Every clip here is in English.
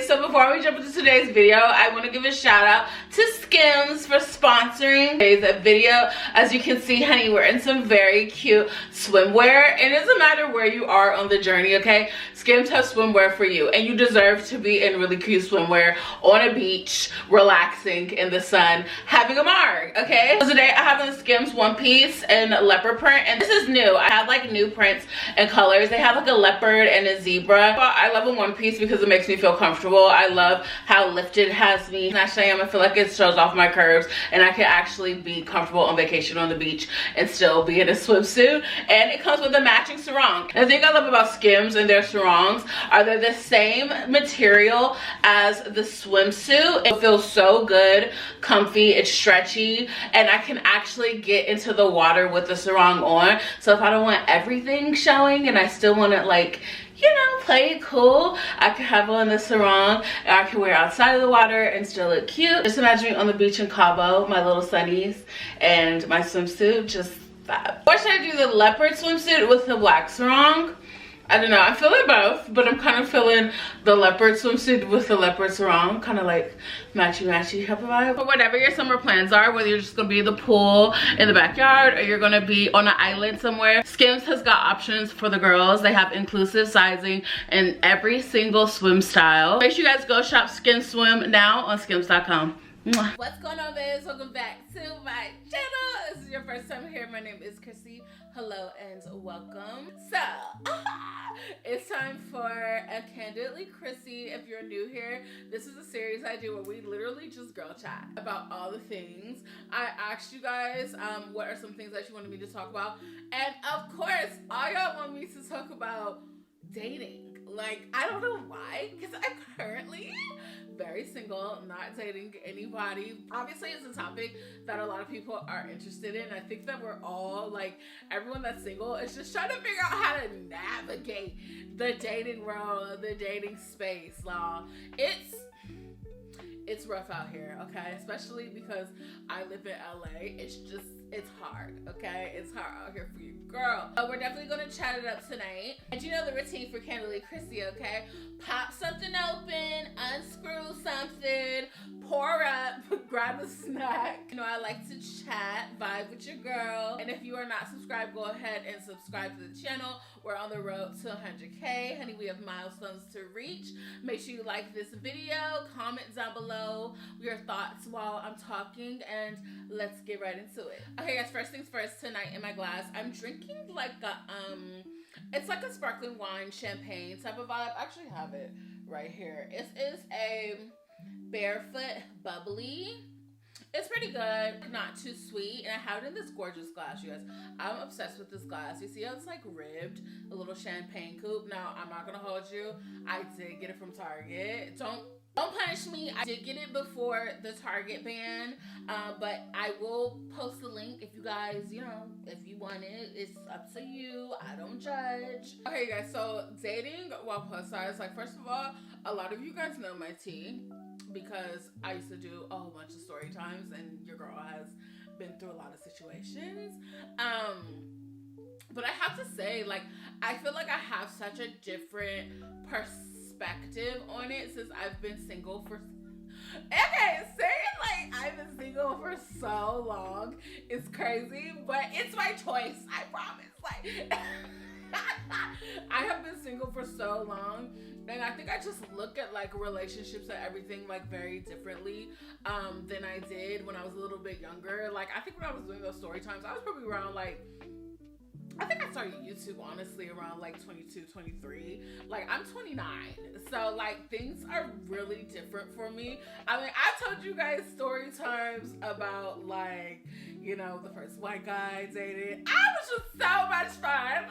so before we jump into today's video, I want to give a shout out to Skims for sponsoring today's video. As you can see, honey, we're in some very cute swimwear. It doesn't matter where you are on the journey, okay? Skims has swimwear for you, and you deserve to be in really cute swimwear on a beach, relaxing in the sun, having a marg, okay? So today I have the Skims one piece in leopard print, and this is new. I have like new prints and colors. They have like a leopard and a zebra. I love a one piece because it makes me feel comfortable. I love how lifted it has me. Snatched I am. I feel like it shows off my curves, and I can actually be comfortable on vacation on the beach and still be in a swimsuit. And it comes with a matching sarong. And the thing I love about Skims and their sarongs are they're the same material as the swimsuit. It feels so good, comfy, it's stretchy, and I can actually get into the water with the sarong on. So if I don't want everything showing and I still want to, like, you know, play it cool, I can have on the sarong and I can wear outside of the water and still look cute. Just imagine me on the beach in Cabo, my little sunnies, and my swimsuit, just fab. Or should I do the leopard swimsuit with the black sarong? I don't know, I'm feeling both, but I'm kind of feeling the leopard swimsuit with the leopard sarong, kind of like matchy type of vibe. But whatever your summer plans are, whether you're just gonna be in the pool in the backyard or you're gonna be on an island somewhere, Skims has got options for the girls. They have inclusive sizing in every single swim style. Make sure you guys go shop Skims Swim now on skims.com. What's going on, babes? Welcome back to my channel. If this is your first time here, my name is Chrissy. Hello and welcome. So it's time for a Candidly Chrissy. If you're new here, this is a series I do where we literally just girl chat about all the things. I asked you guys what are some things that you wanted me to talk about, and of course all y'all want me to talk about dating. Like, I don't know why, because I'm currently very single, not dating anybody. Obviously, it's a topic that a lot of people are interested in. I think that we're all, like, everyone that's single is just trying to figure out how to navigate the dating world, the dating space, y'all. It's rough out here, okay? Especially because I live in LA. It's hard, okay? It's hard out here for you, girl. But we're definitely gonna chat it up tonight. And you know the routine for Candidly Chrissy, okay? Pop something open, unscrew something, pour up, grab a snack. You know, I like to chat, vibe with your girl. And if you are not subscribed, go ahead and subscribe to the channel. We're on the road to 100K. Honey, we have milestones to reach. Make sure you like this video, comment down below your thoughts while I'm talking, and let's get right into it. Okay, guys, first things first, tonight in my glass, I'm drinking like a, it's like a sparkling wine, champagne type of vibe. I actually have it right here. It is a Barefoot Bubbly. It's pretty good, not too sweet, and I have it in this gorgeous glass, you guys. I'm obsessed with this glass. You see how it's like ribbed, a little champagne coupe. Now, I'm not gonna hold you. I did get it from Target. Don't punish me. I did get it before the Target ban, but I will post the link if you guys, you know, if you want it. It's up to you. I don't judge. Okay, you guys, so dating while plus size, like, first of all, a lot of you guys know my tea, because I used to do a whole bunch of story times, and your girl has been through a lot of situations. But I have to say, like, I feel like I have such a different perspective on it since I've been single for, okay, saying like I've been single for so long is crazy, but it's my choice, I promise. Like, I have been single for so long, and I think I just look at like relationships and everything like very differently than I did when I was a little bit younger. Like, I think when I was doing those story times, I was probably around like, I think I started YouTube honestly around like 22, 23. Like, I'm 29. So like things are really different for me. I mean, I told you guys story times about, like, you know, the first white guy I dated. I was just so much fun.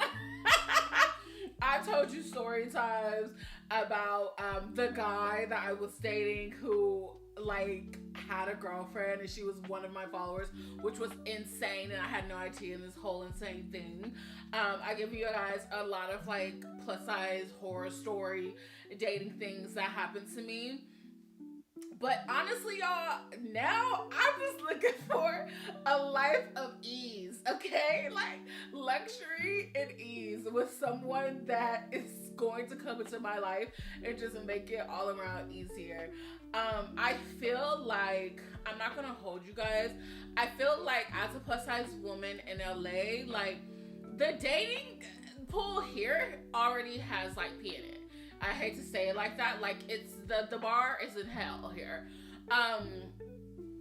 I told you story times about the guy that I was dating who, like, had a girlfriend, and she was one of my followers, which was insane, and I had no idea in this whole insane thing. I give you guys a lot of like plus size horror story dating things that happened to me. But honestly, y'all, now I'm just looking for a life of ease, okay? Like luxury and ease with someone that is going to come into my life and just make it all around easier. I feel like, I'm not gonna hold you guys, I feel like as a plus size woman in LA, like the dating pool here already has like pee in it. I hate to say it like that. Like it's the bar is in hell here.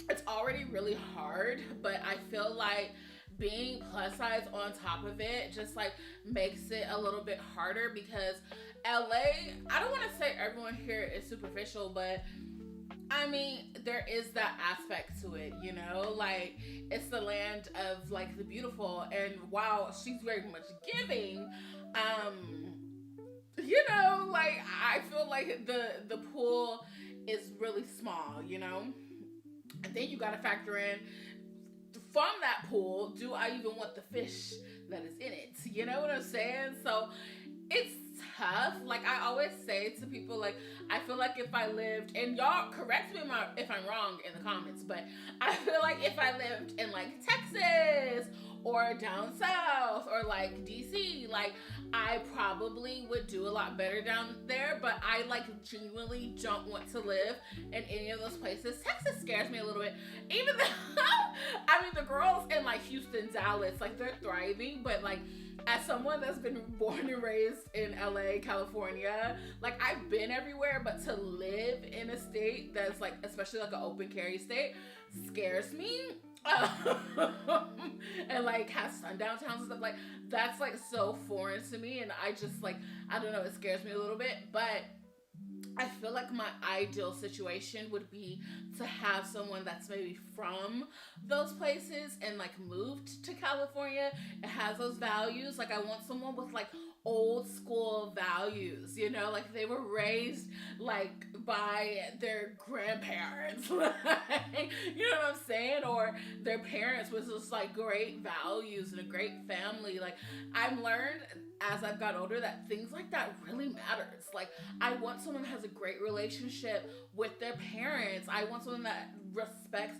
It's already really hard, but I feel like being plus size on top of it just like makes it a little bit harder because LA, I don't want to say everyone here is superficial, but I mean, there is that aspect to it, you know? Like, it's the land of, like, the beautiful. And while she's very much giving, you know, like, I feel like the pool is really small, you know? And then you gotta factor in, from that pool, do I even want the fish that is in it? You know what I'm saying? So, it's tough. Like I always say to people, like I feel like if I lived, and y'all correct me if I'm wrong in the comments, but I feel like if I lived in like Texas or down south or like DC, like I probably would do a lot better down there, but I like genuinely don't want to live in any of those places. Texas scares me a little bit, even though I mean the girls in like Houston, Dallas, like they're thriving, but like as someone that's been born and raised in LA, California, like I've been everywhere, but to live in a state that's like, especially like an open carry state, scares me. And like have sundown towns and stuff, like that's like so foreign to me, and I just like, I don't know, it scares me a little bit. But I feel like my ideal situation would be to have someone that's maybe from those places and like moved to California and has those values. Like I want someone with like old school values, you know, like they were raised like by their grandparents, like, you know what I'm saying? Or their parents was just like great values and a great family. Like I've learned as I've got older that things like that really matters. Like I want someone who has a great relationship with their parents. I want someone that respects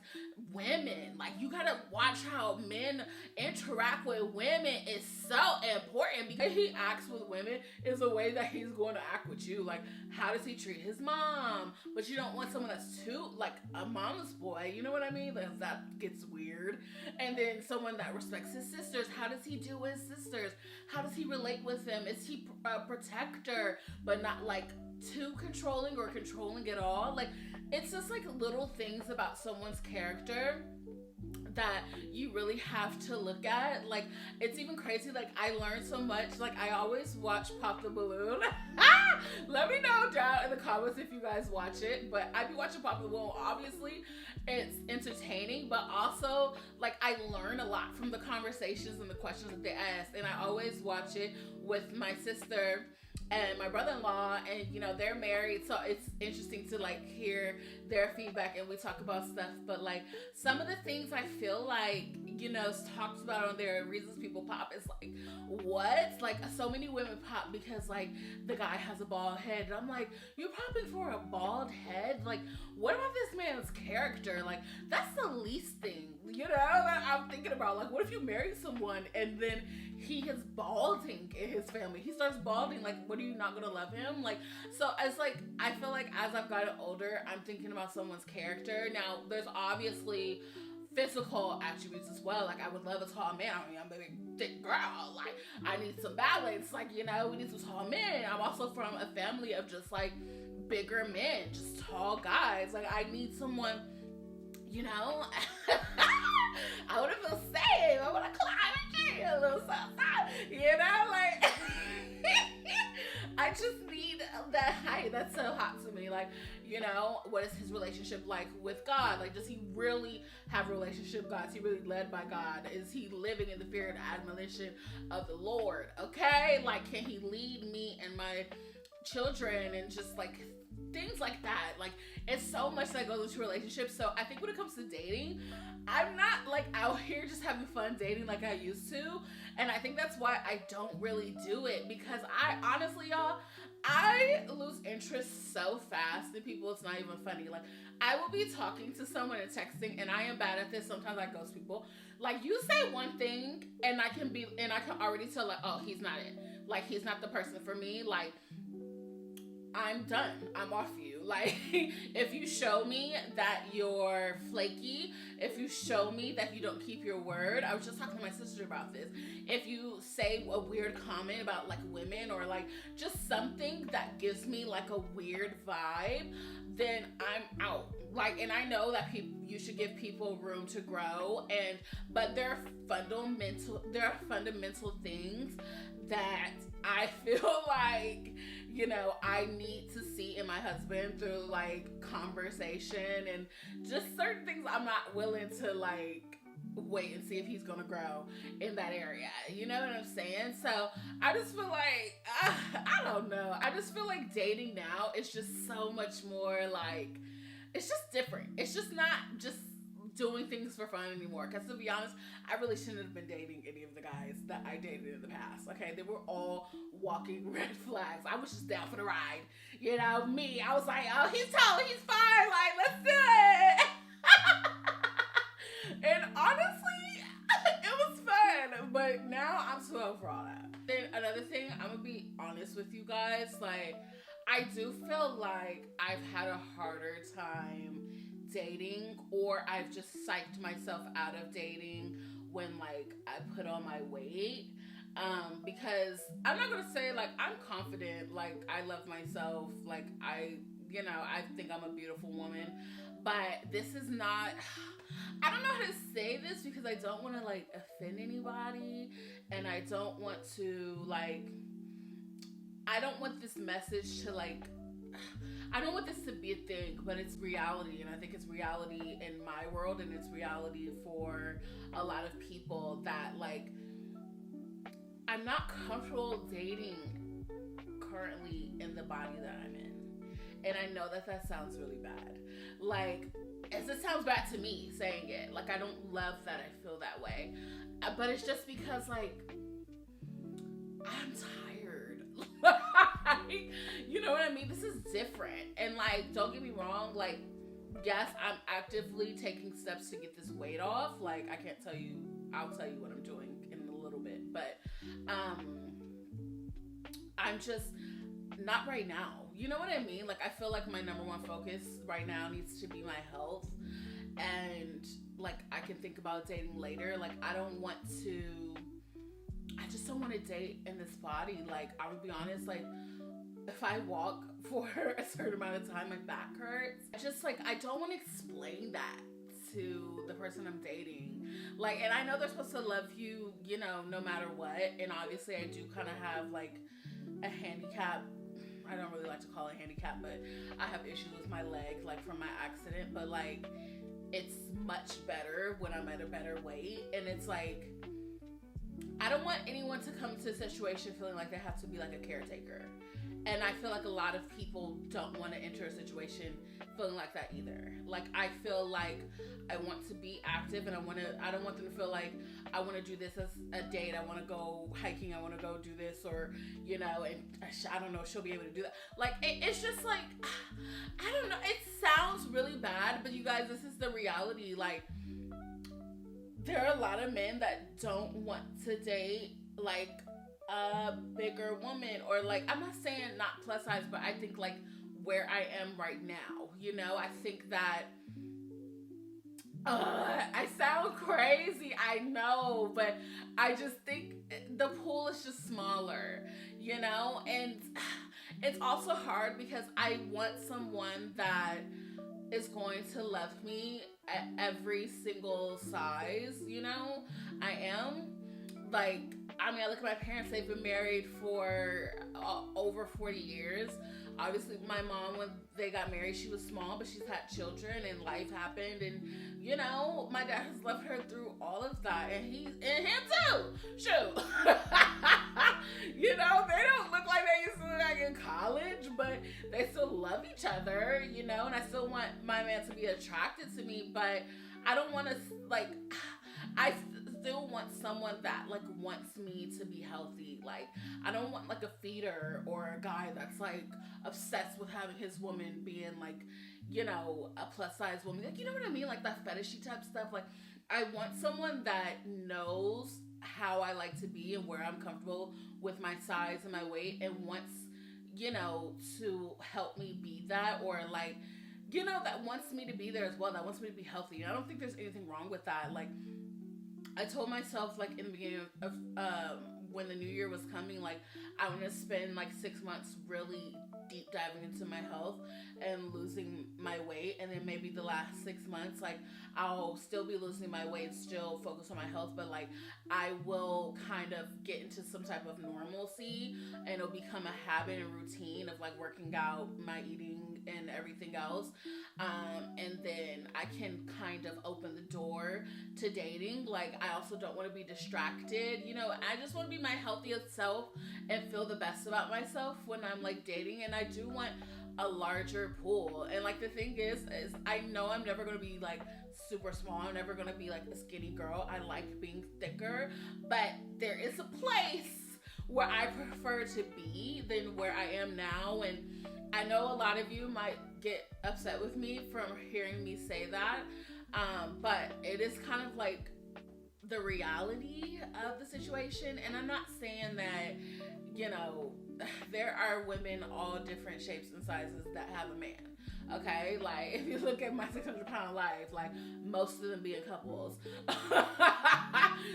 women. Like you gotta watch how men interact with women is so important, because he acts with women is the way that he's going to act with you. Like how does he treat his mom? But you don't want someone that's too like a mama's boy, you know what I mean? Like that gets weird. And then someone that respects his sisters. How does he do with his sisters? How does he relate with them? Is he a protector but not like too controlling or controlling at all? Like it's just like little things about someone's character that you really have to look at. Like it's even crazy, like I learned so much. Like I always watch Pop the Balloon. Let me know down in the comments if you guys watch it. But I be watching Pop the Balloon. Obviously it's entertaining, but also like I learn a lot from the conversations and the questions that they ask. And I always watch it with my sister and my brother-in-law, and you know they're married, so it's interesting to like hear their feedback, and we talk about stuff. But like some of the things I feel like, you know, talked about on there, reasons people pop, is like, what? Like so many women pop because like the guy has a bald head, and I'm like, you're popping for a bald head? Like what about this man's character? Like that's the least thing, you know, that I'm thinking about. Like what if you marry someone and then he is balding in his family, he starts balding, like what are you not gonna love him? Like so it's like I feel like as I've gotten older, I'm thinking about someone's character. Now there's obviously physical attributes as well. Like I would love a tall man. I mean, I'm a big thick girl. Like I need some balance. Like, you know, we need some tall men. I'm also from a family of just like bigger men, just tall guys. Like I need someone, you know, I want to feel safe. I want to climb a tree a little something, you know, like I just need that height. That's so hot to me. Like, you know, what is his relationship like with God? Like, does he really have a relationship with God? Is he really led by God? Is he living in the fear and admonition of the Lord? Okay? Like, can he lead me and my children and just like things like that? Like it's so much that goes into relationships. So I think when it comes to dating, I'm not like out here just having fun dating like I used to, and I think that's why I don't really do it, because I honestly, y'all, I lose interest so fast in people, it's not even funny. Like, I will be talking to someone and texting, and I am bad at this. Sometimes I ghost people. Like, you say one thing, and I can already tell, like, oh, he's not it. Like, he's not the person for me. Like, I'm done. I'm off you. Like, if you show me that you're flaky, if you show me that you don't keep your word, I was just talking to my sister about this. If you say a weird comment about like women or like just something that gives me like a weird vibe, then I'm out. Like, and I know that you should give people room to grow, but there are fundamental things that I feel like, you know, I need to see in my husband through like conversation and just certain things I'm not willing to like wait and see if he's gonna grow in that area. You know what I'm saying? So I just feel like, I don't know. I just feel like dating now is just so much more like, it's just different. It's just not just doing things for fun anymore. Because to be honest, I really shouldn't have been dating any of the guys that I dated in the past. Okay, they were all walking red flags. I was just down for the ride. You know, me, I was like, oh, he's tall, he's fine, like, let's do it. And honestly, it was fun. But now I'm too over all that. Then another thing, I'm gonna be honest with you guys, like, I do feel like I've had a harder time dating, or I've just psyched myself out of dating when like I put on my weight, because I'm not gonna say like I'm confident, like I love myself, like I think I'm a beautiful woman, but this is not, I don't know how to say this because I don't want to like offend anybody, and I don't want to like, I don't want this message to like, I don't want this to be a thing, but it's reality, and I think it's reality in my world, and it's reality for a lot of people that like, I'm not comfortable dating currently in the body that I'm in. And I know that sounds really bad. Like, as it sounds bad to me saying it, like I don't love that I feel that way. But it's just because like, I'm tired. Like, you know what I mean? This is different. And like, don't get me wrong, like, yes, I'm actively taking steps to get this weight off. Like, I can't tell you, I'll tell you what I'm doing in a little bit, but I'm just not right now. You know what I mean? Like, I feel like my number one focus right now needs to be my health, and like, I can think about dating later. Like, I just don't want to date in this body. Like, I would be honest, like, if I walk for a certain amount of time, my back hurts. I don't want to explain that to the person I'm dating. Like, and I know they're supposed to love you, you know, no matter what. And obviously I do kind of have like a handicap. I don't really like to call it a handicap, but I have issues with my leg, like from my accident. But like, it's much better when I'm at a better weight. And it's like, I don't want anyone to come to a situation feeling like they have to be like a caretaker. And I feel like a lot of people don't want to enter a situation feeling like that either. Like, I feel like I want to be active, and I don't want them to feel like I want to do this as a date. I want to go hiking. I want to go do this, or, you know, and I don't know if she'll be able to do that. Like, it's just like, I don't know. It sounds really bad, but you guys, this is the reality. Like, there are a lot of men that don't want to date, like, a bigger woman, or like, I'm not saying not plus size, but I think like where I am right now, you know, I think that I sound crazy, I know, but I just think the pool is just smaller, you know. And it's also hard because I want someone that is going to love me at every single size, you know. I am like, I mean, I look at my parents, they've been married for over 40 years. Obviously, my mom, when they got married, she was small, but she's had children, and life happened, and, you know, my dad has loved her through all of that, and him too. Shoot. You know, they don't look like they used to look like in college, but they still love each other, you know, and I still want my man to be attracted to me, but I don't want to, like, still want someone that like wants me to be healthy. Like, I don't want like a feeder or a guy that's like obsessed with having his woman being like, you know, a plus size woman. Like, you know what I mean? Like that fetishy type stuff. Like, I want someone that knows how I like to be and where I'm comfortable with my size and my weight, and wants, you know, to help me be that, or like, you know, that wants me to be there as well, that wants me to be healthy. And I don't think there's anything wrong with that. Like, I told myself, like, in the beginning of when the new year was coming, like, I want to spend like 6 months really deep diving into my health and losing my weight, and then maybe the last 6 months, like, I'll still be losing my weight, still focus on my health, but like, I will kind of get into some type of normalcy, and it'll become a habit and routine of like working out, my eating, and everything else. And then I can kind of open the door to dating. Like, I also don't want to be distracted, you know. I just want to be my healthiest self and feel the best about myself when I'm like dating. And I do want a larger pool. And like, the thing is I know I'm never going to be like super small. I'm never going to be like a skinny girl. I like being thicker, but there is a place where I prefer to be than where I am now. And I know a lot of you might get upset with me from hearing me say that, but it is kind of like the reality of the situation. And I'm not saying that, you know, there are women all different shapes and sizes that have a man. Okay, like, if you look at my 600-pound life, like, most of them being couples.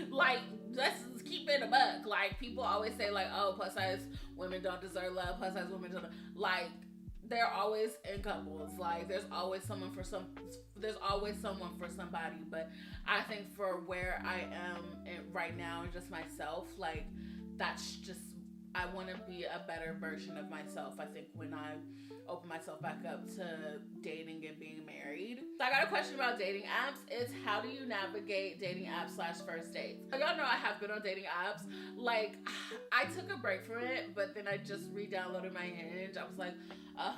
Like, let's keep it a buck. Like, people always say like, oh, plus size women don't deserve love, plus size women don't, like, they're always in couples. Like, there's always someone for somebody. But I think for where I am right now, and just myself, like, that's just, I want to be a better version of myself, I think, when I open myself back up to dating and being married. So I got a question about dating apps. It's, how do you navigate dating apps / first dates? So y'all know I have been on dating apps. Like, I took a break from it, but then I just re-downloaded my Hinge. I was like,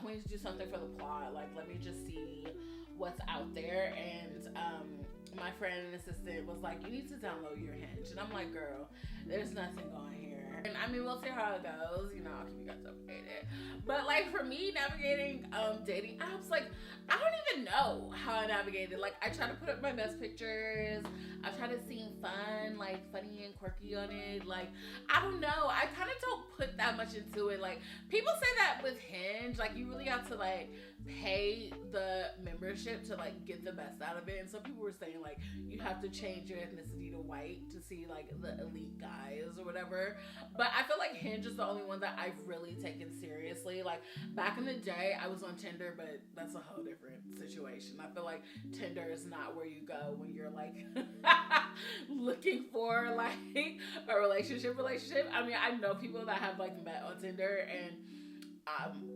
we need to do something for the plot. Like, let me just see what's out there. And my friend and assistant was like, you need to download your Hinge. And I'm like, girl, there's nothing going here. And I mean, we'll see how it goes. You know, I'll keep you guys updated. But like, for me, navigating dating apps, like, I don't even know how I navigated. Like, I try to put up my best pictures. I try to seem fun, like funny and quirky on it. Like, I don't know. I kind of don't put that much into it. Like, people say that with Hinge, like, you really have to like pay the membership to like get the best out of it. And some people were saying like, you have to change your ethnicity to white to see like the elite guys or whatever. But I feel like Hinge is the only one that I've really taken seriously. Like, back in the day, I was on Tinder, but that's a whole different situation. I feel like Tinder is not where you go when you're like looking for like a relationship. I mean, I know people that have like met on Tinder and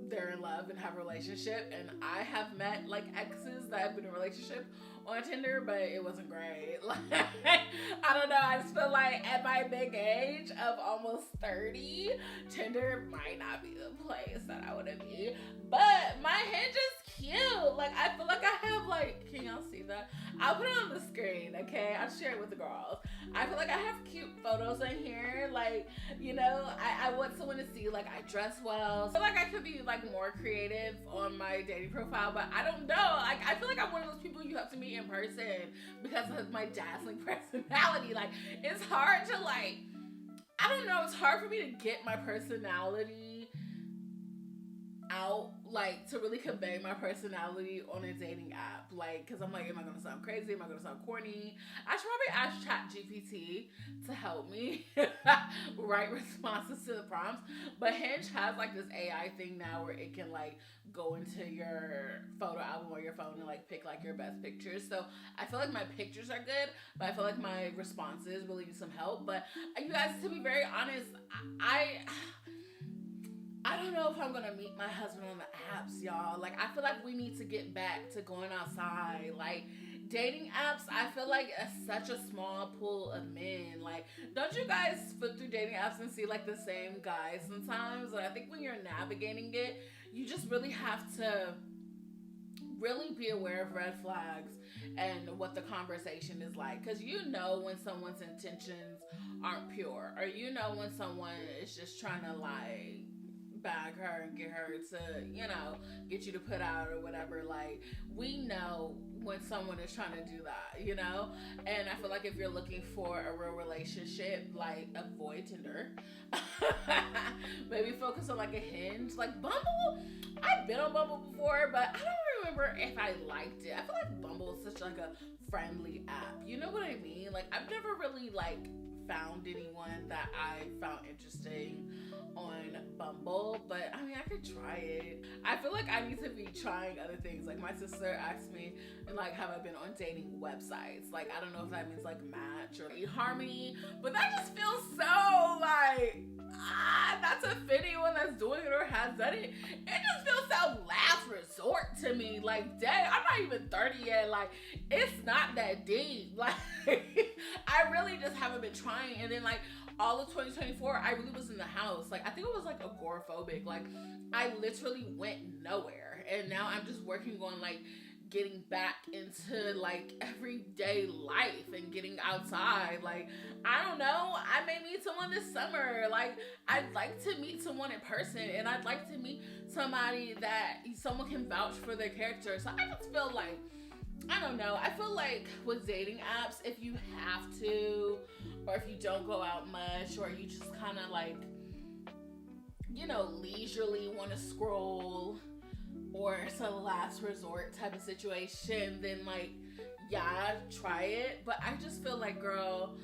they're in love and have a relationship, and I have met like exes that have been in a relationship on Tinder, but it wasn't great. Like, I don't know, I just feel like at my big age of almost 30, Tinder might not be the place that I want to be. But my Hinge is cute. Like, I feel like I have like, can y'all see that? I'll put it on the screen, okay? I'll share it with the girls. I feel like I have cute photos in here. Like, you know, I want someone to see like I dress well. I feel like I could be like more creative on my dating profile, but I don't know. Like, I feel like I'm one of those people you have to meet in person because of my dazzling personality. Like, it's hard to like, I don't know, it's hard for me to get my personality out, like, to really convey my personality on a dating app. Like, because I'm like, am I going to sound crazy? Am I going to sound corny? I should probably ask ChatGPT to help me write responses to the prompts. But Hinge has like this AI thing now where it can like go into your photo album or your phone and like pick like your best pictures. So I feel like my pictures are good, but I feel like my responses really need some help. But you guys, to be very honest, I don't know if I'm gonna meet my husband on the apps, y'all. Like, I feel like we need to get back to going outside. Like, dating apps, I feel like it's such a small pool of men. Like, don't you guys flip through dating apps and see like the same guys sometimes? And I think when you're navigating it, you just really have to really be aware of red flags and what the conversation is like, because you know when someone's intentions aren't pure, or you know when someone is just trying to like bag her and get her to, you know, get you to put out or whatever. Like, we know when someone is trying to do that, you know? And I feel like if you're looking for a real relationship, like, avoid Tinder. Maybe focus on like a Hinge. Like Bumble, I've been on Bumble before, but I don't remember if I liked it. I feel like Bumble is such like a friendly app. You know what I mean? Like, I've never really like found anyone that I found interesting on Bumble, but I mean, I could try it. I feel like I need to be trying other things. Like, my sister asked me, like, have I been on dating websites? Like, I don't know if that means like Match or eHarmony, but that just feels so like, not to fit anyone that's doing it or has done it. It just feels so last resort to me. Like, dang, I'm not even 30 yet. Like, it's not that deep. Like, I really just haven't been trying. And then like all of 2024, I really was in the house. Like, I think it was like agoraphobic. Like, I literally went nowhere. And now I'm just working on like getting back into like everyday life and getting outside. Like, I don't know, I may meet someone this summer. Like, I'd like to meet someone in person, and I'd like to meet somebody that someone can vouch for their character. So I just feel like, I don't know, I feel like with dating apps, if you have to, or if you don't go out much, or you just kind of like, you know, leisurely want to scroll, or it's a last resort type of situation, then like, yeah, try it. But I just feel like, girl,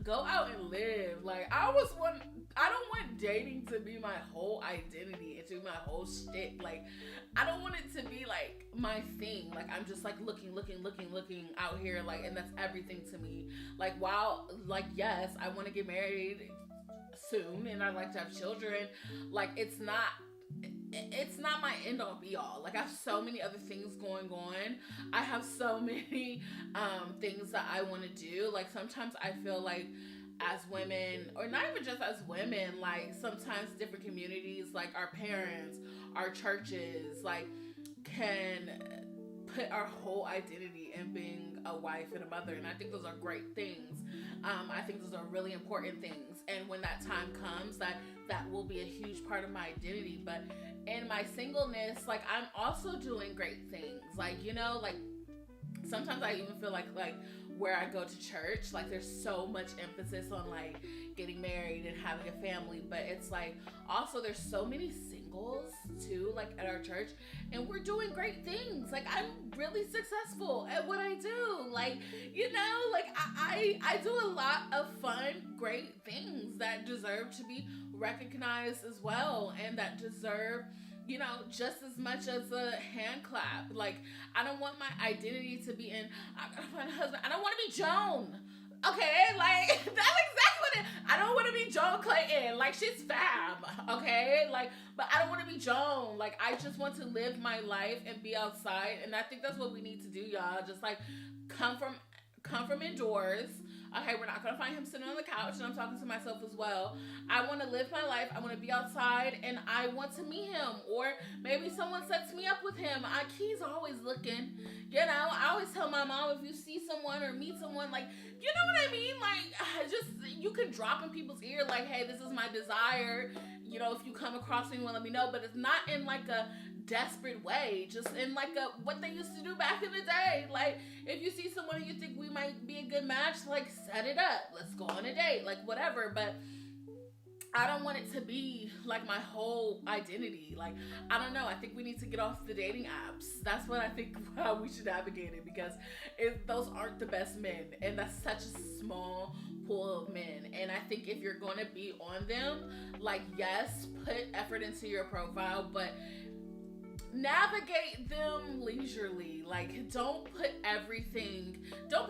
go out and live. Like, I don't want dating to be my whole identity and to be my whole shit. Like, I don't want it to be like my thing. Like, I'm just like looking out here, like, and that's everything to me. Like, while, like, yes, I want to get married soon and I'd like to have children, like, it's not my end all be all. Like, I have so many other things going on. I have so many things that I want to do. Like, sometimes I feel like as women, or not even just as women, like sometimes different communities, like our parents, our churches, like, can put our whole identity in being a wife and a mother. And I think those are great things. I think those are really important things. And when that time comes, that will be a huge part of my identity. But in my singleness, like, I'm also doing great things. Like, you know, like, sometimes I even feel like where I go to church, like, there's so much emphasis on like getting married and having a family, but it's like also there's so many singles too, like, at our church, and we're doing great things. Like, I'm really successful at what I do. Like, you know, like, I do a lot of fun, great things that deserve to be recognized as well, and that deserve, you know, just as much as a hand clap. Like, I don't want my identity to be in, I gotta find a husband. I don't want to be Joan. Okay, like, that's exactly what it is. I don't want to be Joan Clayton. Like, she's fab. Okay, like, but I don't want to be Joan. Like, I just want to live my life and be outside. And I think that's what we need to do, y'all. Just like come from indoors. Okay, we're not gonna find him sitting on the couch, and I'm talking to myself as well. I want to live my life. I want to be outside, and I want to meet him, or maybe someone sets me up with him. He's always looking. You know, I always tell my mom, if you see someone or meet someone, like, you know what I mean? Like, just, you can drop in people's ear, like, hey, this is my desire. You know, if you come across anyone, let me know. But it's not in like a desperate way, just in like what they used to do back in the day. Like, if you see someone and you think we might be a good match, like, set it up, let's go on a date, like, whatever. But I don't want it to be like my whole identity. Like, I don't know, I think we need to get off the dating apps. That's what I think how we should navigate it, because those aren't the best men, and that's such a small pool of men. And I think if you're going to be on them, like, yes, put effort into your profile, but navigate them leisurely. Like, don't put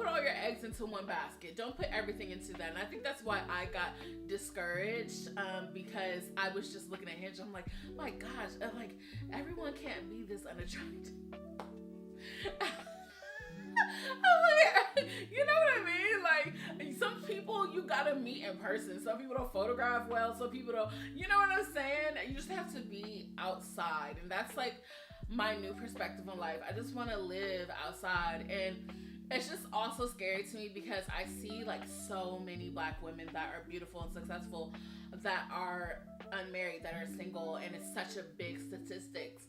all your eggs into one basket. Don't put everything into that. And I think that's why I got discouraged, because I was just looking at Hinge. I'm like, my gosh, like, everyone can't be this unattractive. You know what I mean? Like, some people you gotta meet in person. Some people don't photograph well. Some people don't, you know what I'm saying? You just have to be outside. And that's like, my new perspective on life. I just want to live outside, and it's just also scary to me because I see like so many Black women that are beautiful and successful that are unmarried, that are single, and it's such a big statistic.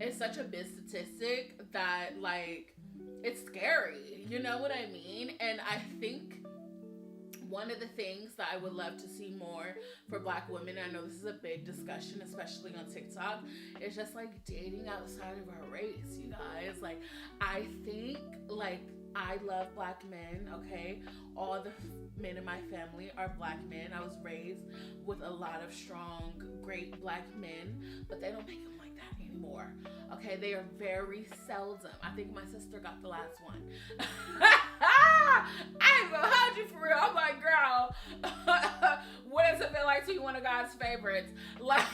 It's such a big statistic that like it's scary. You know what I mean? And I think one of the things that I would love to see more for Black women, I know this is a big discussion, especially on TikTok, is just like dating outside of our race, you guys. Like, I think, like, I love Black men, okay? All the men in my family are Black men. I was raised with a lot of strong, great Black men, but they don't make them like that anymore, okay? They are very seldom. I think my sister got the last one. I ain't gonna hold you for real. I'm like, girl, what does it feel like to be one of God's favorites? Like,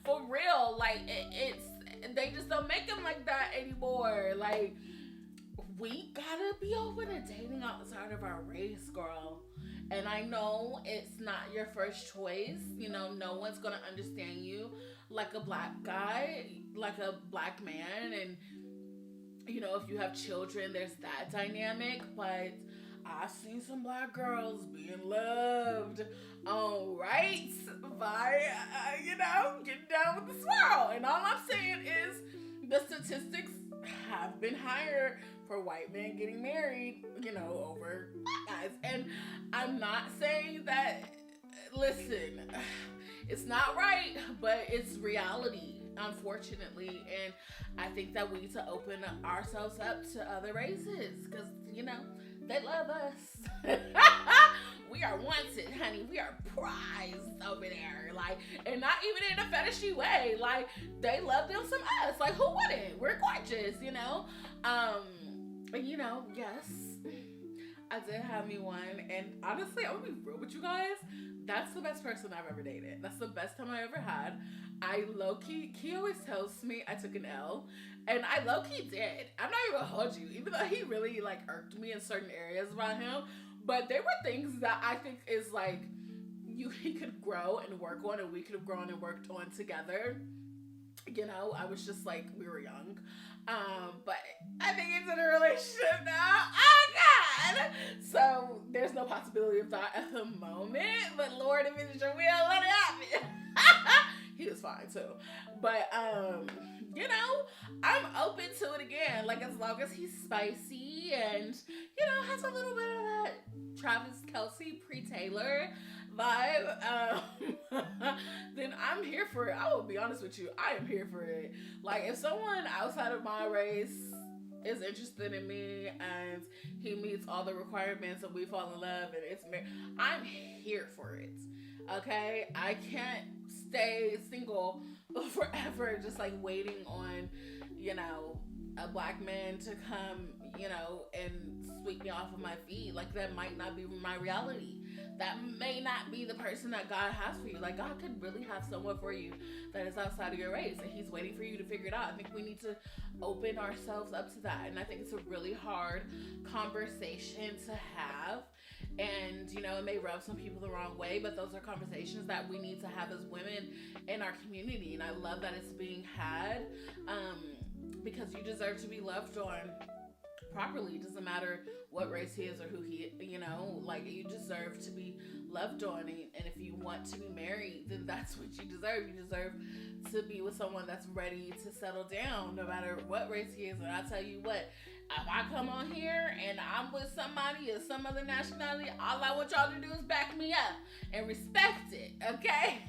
for real, like, it's, they just don't make them like that anymore. Like, we gotta be open to dating outside of our race, girl. And I know it's not your first choice. You know, no one's gonna understand you like a Black guy, like a Black man. And, you know, if you have children, there's that dynamic. But I've seen some Black girls being loved, all right, by, you know, getting down with the swirl. And all I'm saying is the statistics have been higher for white men getting married, you know, over guys. And I'm not saying that, listen, it's not right, but it's reality, unfortunately. And I think that we need to open ourselves up to other races because, you know, they love us. We are wanted, honey. We are prized over there. Like, and not even in a fetishy way. Like, they love them some us. Like, who wouldn't? We're gorgeous, you know? And you know, yes, I did have me one. And honestly, I'm gonna be real with you guys. That's the best person I've ever dated. That's the best time I ever had. I low-key, he always tells me I took an L. And I low-key did. I'm not even gonna hold you. Even though he really, like, irked me in certain areas about him. But there were things that I think is, like, he could grow and work on, and we could have grown and worked on together. You know, I was just, like, we were young. But I think it's in a relationship now. Oh, God! So, there's no possibility of that at the moment. But, Lord, if it's your will, let it happen. He was fine, too. But, you know, I'm open to it again. Like, as long as he's spicy and, you know, has a little bit of that Travis Kelce pre-Taylor vibe, then I'm here for it. I will be honest with you. I am here for it. Like, if someone outside of my race is interested in me and he meets all the requirements and we fall in love and it's married, I'm here for it. Okay? I can't stay single forever just like waiting on, you know, a Black man to come, you know, and sweep me off of my feet. Like, that might not be my reality. That may not be the person that God has for you. Like, God could really have someone for you that is outside of your race, and he's waiting for you to figure it out. I think we need to open ourselves up to that. And I think it's a really hard conversation to have. And, you know, it may rub some people the wrong way, but those are conversations that we need to have as women in our community. And I love that it's being had, because you deserve to be loved on properly. It doesn't matter what race he is or who he, you know, like, you deserve to be loved on. And if you want to be married, then that's what you deserve. You deserve to be with someone that's ready to settle down, no matter what race he is. And I tell you what, if I come on here and I'm with somebody of some other nationality, all I want y'all to do is back me up and respect it, okay?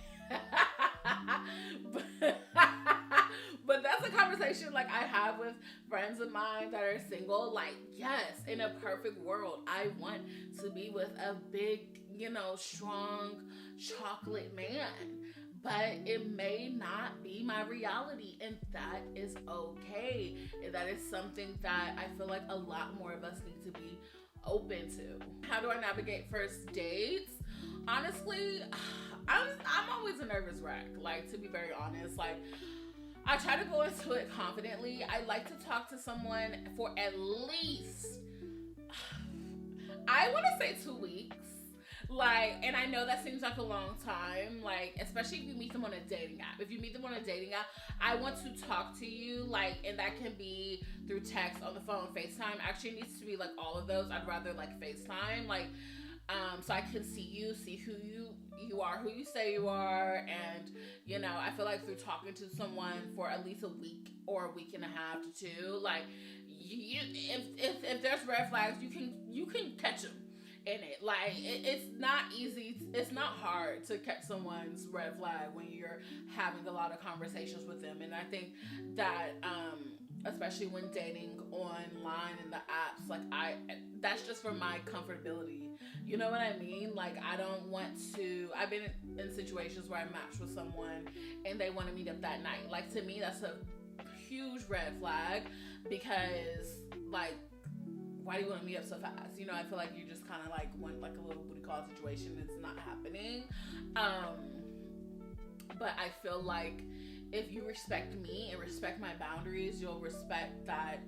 But that's a conversation like I have with friends of mine that are single. Like, yes, in a perfect world, I want to be with a big, you know, strong chocolate man. But it may not be my reality, and that is okay. And that is something that I feel like a lot more of us need to be open to. How do I navigate first dates? Honestly, I'm always a nervous wreck. Like, to be very honest, like, I try to go into it confidently. I like to talk to someone for at least, I want to say 2 weeks. Like, and I know that seems like a long time, like, especially if you meet them on a dating app. If you meet them on a dating app, I want to talk to you, like, and that can be through text, on the phone, FaceTime. Actually, it needs to be like all of those. I'd rather like FaceTime, like, so I can see you, see who you are, who you say you are, and you know, I feel like through talking to someone for at least a week or a week and a half to two, like, if there's red flags, you can catch them in it. Like, it's not easy, it's not hard to catch someone's red flag when you're having a lot of conversations with them. And I think that especially when dating online in the apps, like, that's just for my comfortability, you know what I mean? Like, I don't want to, I've been in situations where I matched with someone and they want to meet up that night. Like, to me, that's a huge red flag, because like, why do you want to meet up so fast? You know, I feel like you just kind of like want like a little booty call situation. It's not happening. But I feel like if you respect me and respect my boundaries, you'll respect that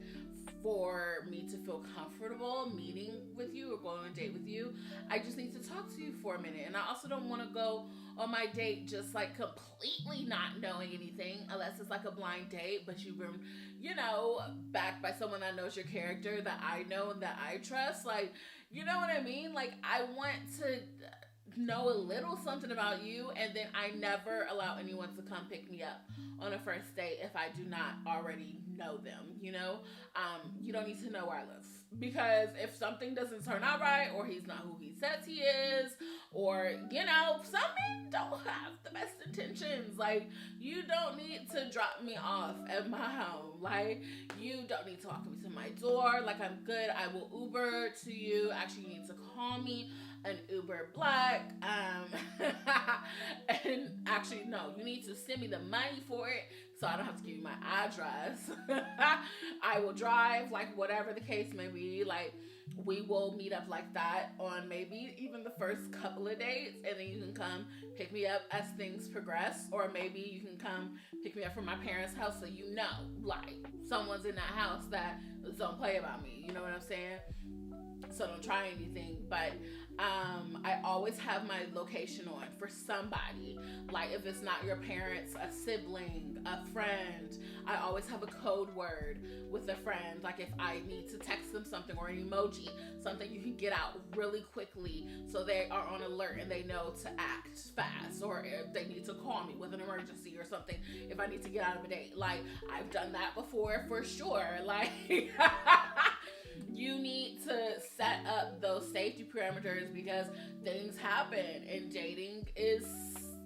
for me to feel comfortable meeting with you or going on a date with you, I just need to talk to you for a minute. And I also don't want to go on my date just like completely not knowing anything, unless it's like a blind date, but you've been, you know, backed by someone that knows your character, that I know and that I trust. Like, you know what I mean? Like, I want to know a little something about you, and then I never allow anyone to come pick me up on a first date if I do not already know them, you know? You don't need to know where I live, because if something doesn't turn out right, or he's not who he says he is, or, you know, some men don't have the best intentions. Like, you don't need to drop me off at my home. Like, you don't need to walk me to my door. Like, I'm good. I will Uber to you. Actually, you need to call me an Uber Black. And actually, no, you need to send me the money for it, so I don't have to give you my address. I will drive, like, whatever the case may be. Like, we will meet up like that on maybe even the first couple of dates, and then you can come pick me up as things progress, or maybe you can come pick me up from my parents' house, so you know, like, someone's in that house that don't play about me, you know what I'm saying? So don't try anything. But I always have my location on for somebody. Like, if it's not your parents, a sibling, a friend, I always have a code word with a friend. Like, if I need to text them something, or an emoji, something you can get out really quickly so they are on alert and they know to act fast, or if they need to call me with an emergency or something if I need to get out of a date. Like, I've done that before for sure. Like, you need to set up those safety parameters, because things happen, and dating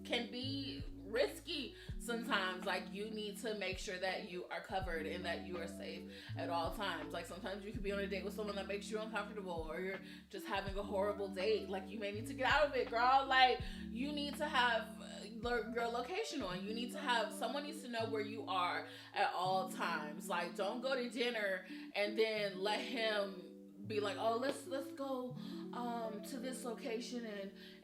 can be risky sometimes. Like, you need to make sure that you are covered and that you are safe at all times. Like, sometimes you could be on a date with someone that makes you uncomfortable, or you're just having a horrible date. Like, you may need to get out of it, girl. Like, you need to have your location on. You need to have, someone needs to know where you are at all times. Like, don't go to dinner and then let him be like, oh, let's go to this location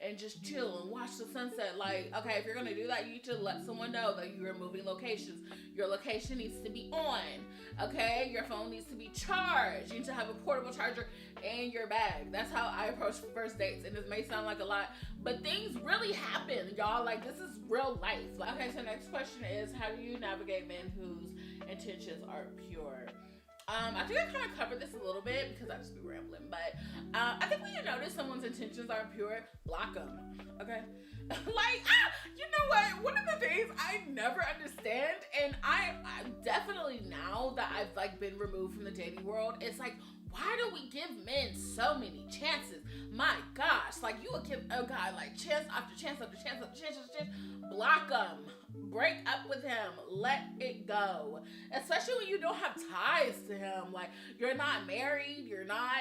and just chill and watch the sunset. Like, okay, if you're gonna do that, you need to let someone know that you're moving locations. Your location needs to be on, okay? Your phone needs to be charged. You need to have a portable charger in your bag. That's how I approach first dates, and this may sound like a lot, but things really happen, y'all. Like, this is real life. Like, okay, so next question is, how do you navigate men whose intentions are pure? I think I kind of covered this a little bit because I just be rambling, but I think when you notice someone's intentions aren't pure, block them, okay? Like, you know what? One of the things I never understand, and I definitely, now that I've like been removed from the dating world, it's like, why do we give men so many chances? My gosh, like, you would give a guy like chance after chance after chance after chance after chance. Block him. Break up with him. Let it go. Especially when you don't have ties to him. Like, you're not married. You're not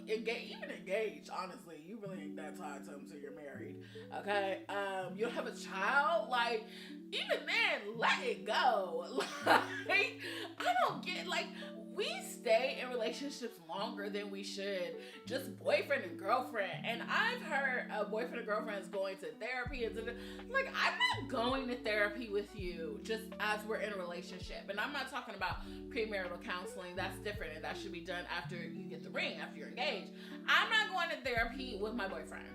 even engaged, honestly. You really ain't that tied to him until you're married. Okay? You don't have a child. Like, even then, let it go. Like, I don't get, like, we stay in relationships longer than we should. Just boyfriend and girlfriend. And I've heard boyfriend and girlfriends going to therapy. And like, I'm not going to therapy with you just as we're in a relationship. And I'm not talking about premarital counseling. That's different, and that should be done after you get the ring, after you're engaged. I'm not going to therapy with my boyfriend.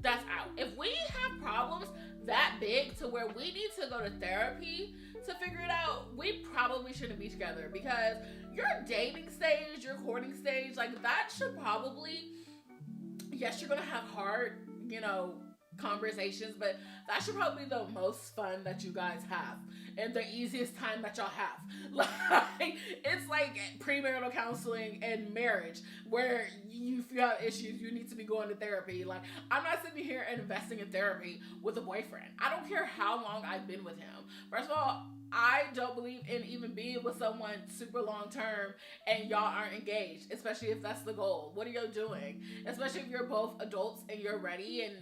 that's out. If we have problems that big to where we need to go to therapy to figure it out, we probably shouldn't be together, because your dating stage, your courting stage, like that should probably, yes, you're gonna have hard, conversations, but that should probably be the most fun that you guys have and the easiest time that y'all have. Like, it's like premarital counseling and marriage, where if you have issues, you need to be going to therapy. Like, I'm not sitting here and investing in therapy with a boyfriend. I don't care how long I've been with him. First of all, I don't believe in even being with someone super long term and y'all aren't engaged, especially if that's the goal. What are y'all doing? Especially if you're both adults and you're ready and,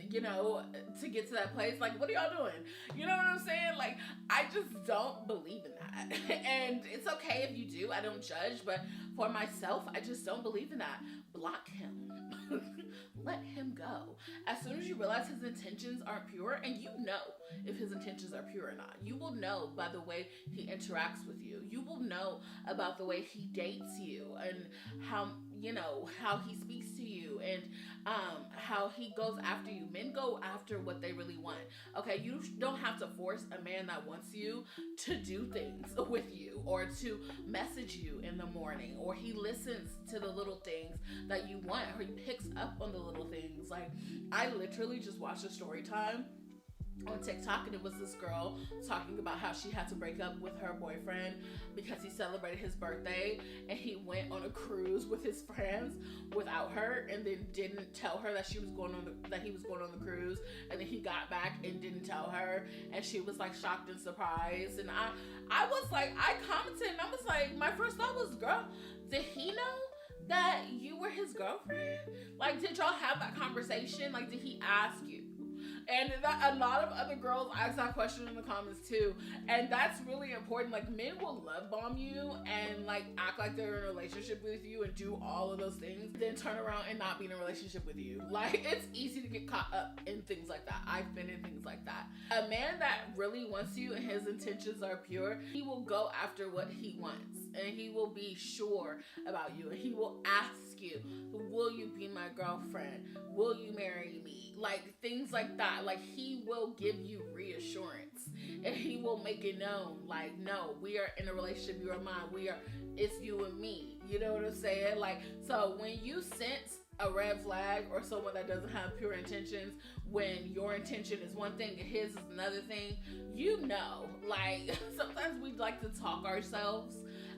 to get to that place. Like, what are y'all doing? You know what I'm saying? Like, I just don't believe in that. And it's okay if you do. I don't judge. But for myself, I just don't believe in that. Block him. Let him go. As soon as you realize his intentions aren't pure, and you know if his intentions are pure or not, you will know by the way he interacts with you. You will know about the way he dates you, and how he speaks to you, and how he goes after you. Men go after what they really want. Okay, you don't have to force a man that wants you to do things with you, or to message you in the morning, or he listens to the little things that you want, or he picks up on the little things. Like, I literally just watched a story time on TikTok, and it was this girl talking about how she had to break up with her boyfriend because he celebrated his birthday and he went on a cruise with his friends without her, and then didn't tell her that he was going on the cruise, and then he got back and didn't tell her, and she was like shocked and surprised. And I was like, I commented and I was like, my first thought was, girl, did he know that you were his girlfriend? Like, did y'all have that conversation? Like, did he ask you? And a lot of other girls ask that question in the comments too. And that's really important. Like, men will love bomb you and like act like they're in a relationship with you and do all of those things, then turn around and not be in a relationship with you. Like, it's easy to get caught up in things like that. I've been in things like that. A man that really wants you and his intentions are pure, he will go after what he wants, and he will be sure about you, and he will ask you, will you be my girlfriend? Will you marry me? Like, things like that. Like, he will give you reassurance, and he will make it known, like, no, we are in a relationship, you are mine, it's you and me. You know what I'm saying? Like, so when you sense a red flag or someone that doesn't have pure intentions, when your intention is one thing and his is another thing, like, sometimes we like to talk ourselves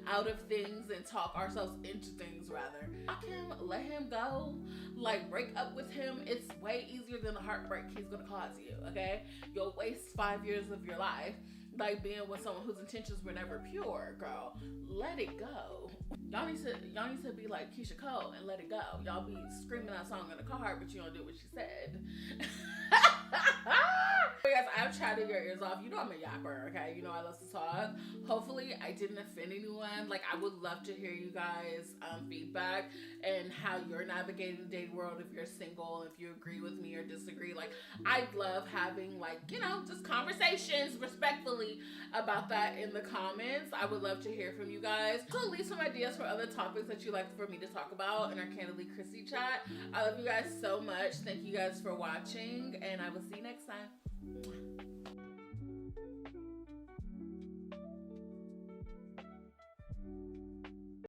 out of things and talk ourselves into things, rather. Fuck him, let him go, like, break up with him. It's way easier than the heartbreak he's gonna cause you, okay? You'll waste 5 years of your life like being with someone whose intentions were never pure. Girl, let it go. Y'all need to be like Keisha Cole and let it go. Y'all be screaming that song in the car, but you don't do what she said. Guys, I've chatted your ears off. You know I'm a yapper, okay? You know I love to talk. Hopefully I didn't offend anyone. Like, I would love to hear you guys feedback and how you're navigating the dating world, if you're single, if you agree with me or disagree. Like, I love having, like, just conversations respectfully about that in the comments. I would love to hear from you guys. So leave some ideas for other topics that you'd like for me to talk about in our Candidly Chrissy chat. I love you guys so much. Thank you guys for watching, and I will see you next time.